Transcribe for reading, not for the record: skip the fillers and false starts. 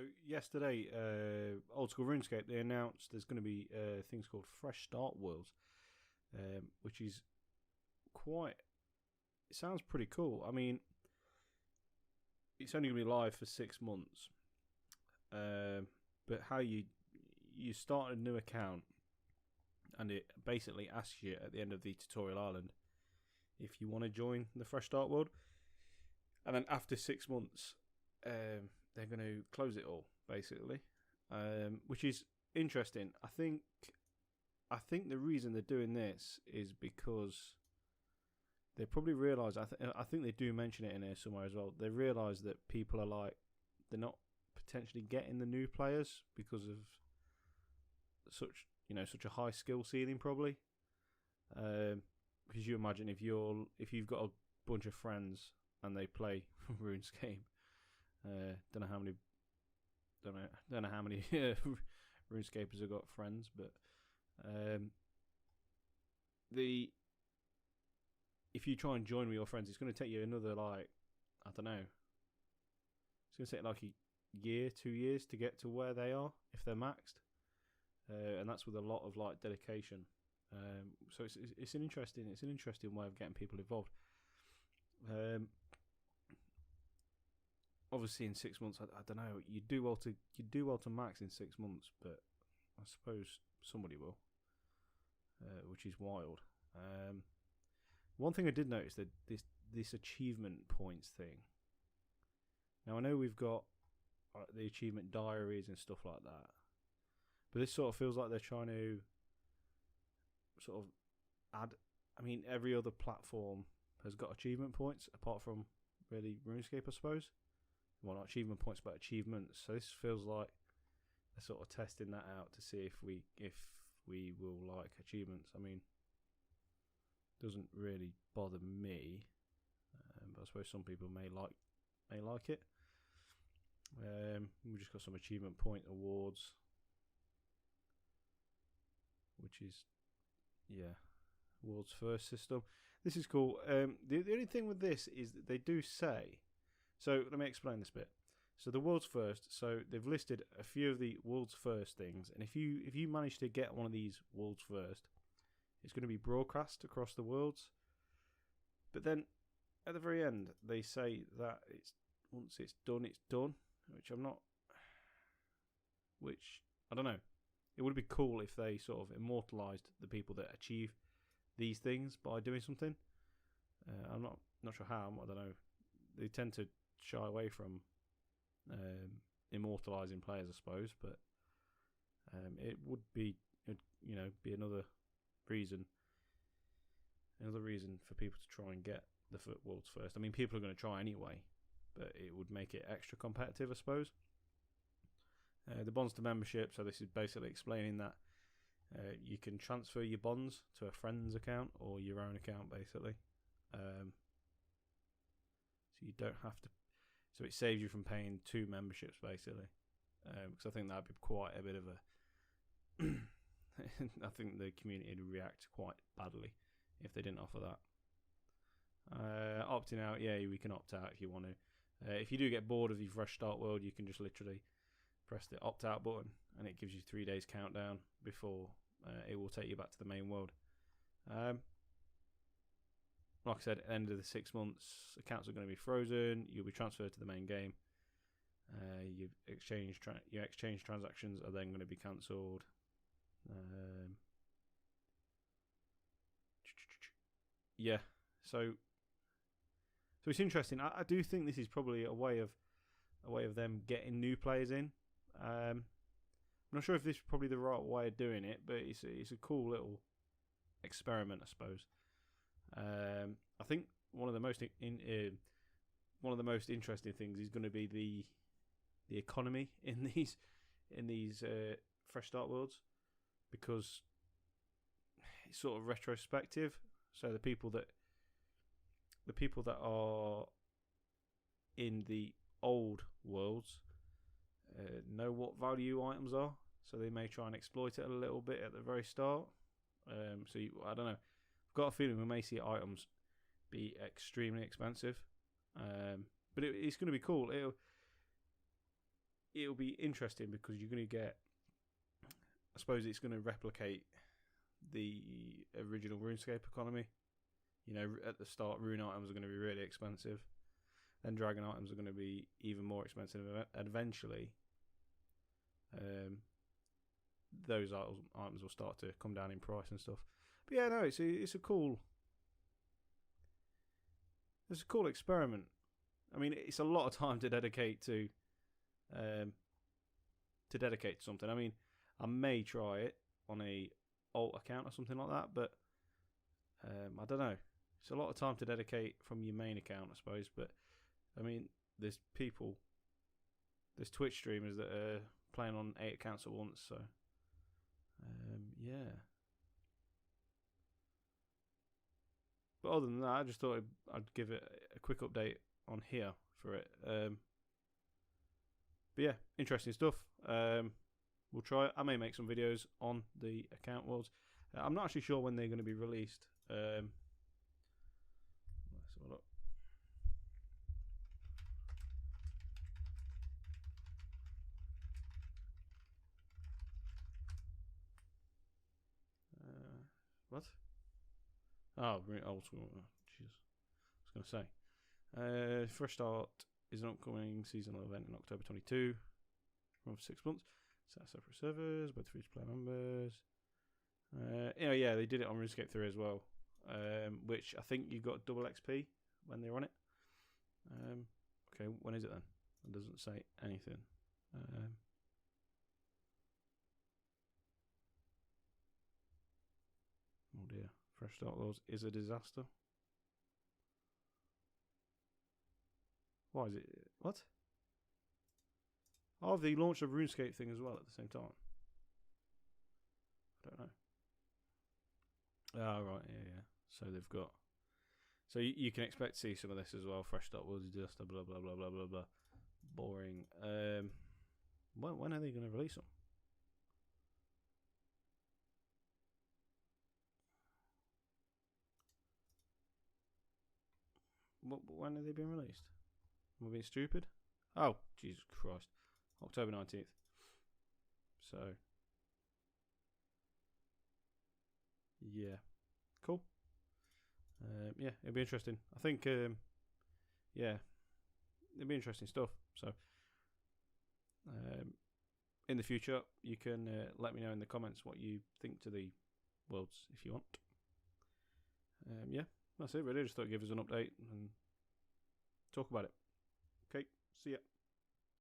So yesterday, Old School RuneScape, they announced there's going to be things called Fresh Start Worlds, which is quite. It sounds pretty cool. I mean, it's only going to be live for 6 months, but how you start a new account, and it basically asks you at the end of the tutorial island if you want to join the Fresh Start World, and then after 6 months, they're going to close it all basically, which is interesting. I think the reason they're doing this is because they probably realise. I think they do mention it in here somewhere as well. They realise that people are like, they're not potentially getting the new players because of such a high skill ceiling probably. Because you imagine if you've got a bunch of friends and they play RuneScape, don't know how many RuneScapers have got friends, but if you try and join with your friends, it's going to take you another, like, I don't know, it's going to take like a year, 2 years to get to where they are if they're maxed, and that's with a lot of like dedication. So it's an interesting way of getting people involved. Obviously, in 6 months, I don't know. You do well to max in 6 months, but I suppose somebody will, which is wild. One thing I did notice, that this achievement points thing. Now I know we've got the achievement diaries and stuff like that, but this sort of feels like they're trying to sort of add. I mean, every other platform has got achievement points apart from really RuneScape, I suppose. Well, not achievement points, but achievements. So this feels like they're sort of testing that out to see if we will like achievements. I mean, doesn't really bother me, but I suppose some people may like it. We just got some achievement point awards, which is world's first system. This is cool. The only thing with this is that they do say. So let me explain this bit. So the world's first. So they've listed a few of the world's first things, and if you manage to get one of these world's first, it's going to be broadcast across the worlds. But then at the very end, they say that once it's done, which I don't know. It would be cool if they sort of immortalised the people that achieve these things by doing something. I'm not sure how. I don't know. They tend to shy away from immortalising players, I suppose, but it would be another reason for people to try and get the world's first. I mean, people are going to try anyway, but it would make it extra competitive, I suppose. The bonds to membership. So this is basically explaining that you can transfer your bonds to a friend's account or your own account, basically. So you don't have to. So it saves you from paying 2 memberships, basically. Because I think that'd be quite a bit of a. I think the community would react quite badly if they didn't offer that. Opting out, yeah, we can opt out if you want to. If you do get bored of the Fresh Start World, you can just literally press the opt out button, and it gives you 3 days countdown before it will take you back to the main world. Like I said, at the end of the 6 months, accounts are going to be frozen. You'll be transferred to the main game. Your exchange transactions are then going to be cancelled. Yeah, so it's interesting. I do think this is probably a way of them getting new players in. I'm not sure if this is probably the right way of doing it, but it's a cool little experiment, I suppose. I think one of the most interesting things is going to be the economy in these Fresh Start Worlds, because it's sort of retrospective. So the people that are in the old worlds know what value items are, so they may try and exploit it a little bit at the very start. I don't know. I've got a feeling we may see items be extremely expensive, but it's going to be cool. it'll be interesting because you're going to get. I suppose it's going to replicate the original RuneScape economy. You know, at the start, rune items are going to be really expensive. Then dragon items are going to be even more expensive. And eventually, those items will start to come down in price and stuff. But yeah, no, it's a cool experiment. I mean, it's a lot of time to dedicate to something. I mean, I may try it on a alt account or something like that, but I don't know. It's a lot of time to dedicate from your main account, I suppose. But I mean, there's Twitch streamers that are playing on 8 accounts at once. So yeah. But other than that, I just thought I'd give it a quick update on here for it. But yeah, interesting stuff. We'll try it. I may make some videos on the account worlds. I'm not actually sure when they're going to be released. Let's have a look. What? Oh, old school. Jeez. I was going to say. Fresh Start is an upcoming seasonal event in October 22. Run for 6 months. Set separate servers, both free to play members. Yeah, they did it on RuneScape 3 as well. Which I think you got double XP when they were on it. Okay, when is it then? It doesn't say anything. Oh dear. Fresh Start Laws is a disaster. Why is it? What? Oh, they launched a RuneScape thing as well at the same time. I don't know. Oh, right, yeah. So they've got. So you can expect to see some of this as well. Fresh Start Worlds disaster, blah blah blah blah blah blah. Boring. When are they going to release them? When are they being released? Am I being stupid? Oh, Jesus Christ. October 19th. So, yeah. Cool. Yeah, it'll be interesting. I think, yeah, it'll be interesting stuff. So, in the future, you can let me know in the comments what you think to the worlds if you want. Yeah, that's it really. I just thought I'd give us an update and talk about it. Okay, see ya.